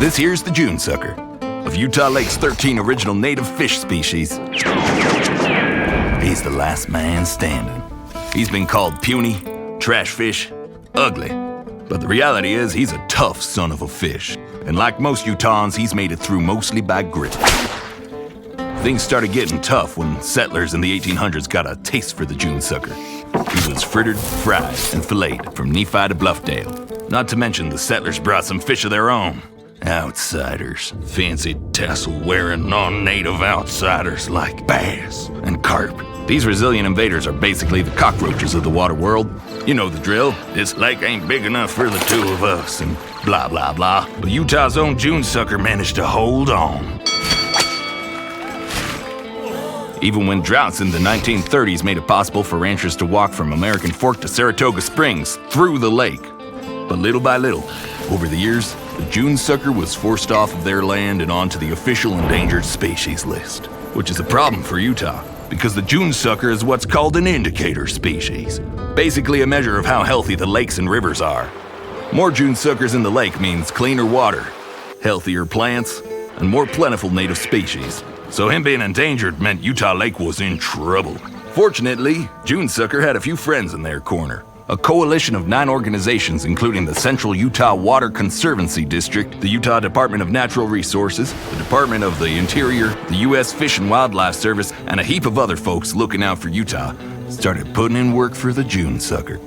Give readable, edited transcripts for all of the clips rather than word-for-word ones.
This here's the June sucker, of Utah Lake's 13 original native fish species. He's the last man standing. He's been called puny, trash fish, ugly. But the reality is he's a tough son of a fish. And like most Utahns, he's made it through mostly by grit. Things started getting tough when settlers in the 1800s got a taste for the June sucker. He was frittered, fried, and filleted from Nephi to Bluffdale. Not to mention the settlers brought some fish of their own. Outsiders. Fancy tassel-wearing non-native outsiders like bass and carp. These resilient invaders are basically the cockroaches of the water world. You know the drill. This lake ain't big enough for the two of us, and blah, blah, blah. But Utah's own June sucker managed to hold on. Even when droughts in the 1930s made it possible for ranchers to walk from American Fork to Saratoga Springs through the lake. But little by little, over the years, the June sucker was forced off of their land and onto the official endangered species list, which is a problem for Utah, because the June sucker is what's called an indicator species, basically a measure of how healthy the lakes and rivers are. More June suckers in the lake means cleaner water, healthier plants, and more plentiful native species. So him being endangered meant Utah Lake was in trouble. Fortunately, June sucker had a few friends in their corner. A coalition of 9 organizations, including the Central Utah Water Conservancy District, the Utah Department of Natural Resources, the Department of the Interior, the U.S. Fish and Wildlife Service, and a heap of other folks looking out for Utah, started putting in work for the June sucker.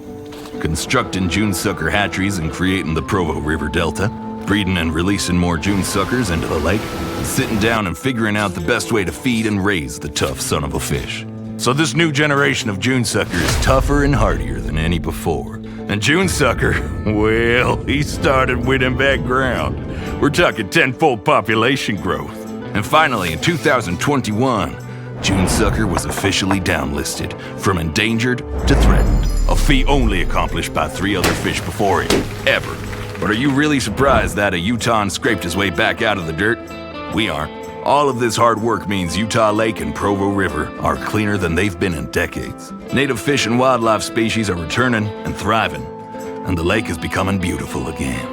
Constructing June sucker hatcheries and creating the Provo River Delta, breeding and releasing more June suckers into the lake, sitting down and figuring out the best way to feed and raise the tough son of a fish. So this new generation of June sucker is tougher and hardier than any before. And June sucker, well, he started winning back ground. We're talking 10-fold population growth. And finally, in 2021, June sucker was officially downlisted from endangered to threatened, a feat only accomplished by 3 other fish before it, ever. But are you really surprised that a Utahn scraped his way back out of the dirt? We aren't. All of this hard work means Utah Lake and Provo River are cleaner than they've been in decades. Native fish and wildlife species are returning and thriving, and the lake is becoming beautiful again.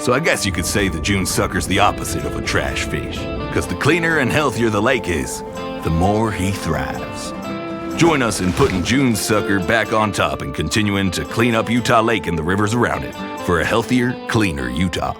So I guess you could say the June sucker's the opposite of a trash fish, because the cleaner and healthier the lake is, the more he thrives. Join us in putting June sucker back on top and continuing to clean up Utah Lake and the rivers around it for a healthier, cleaner Utah.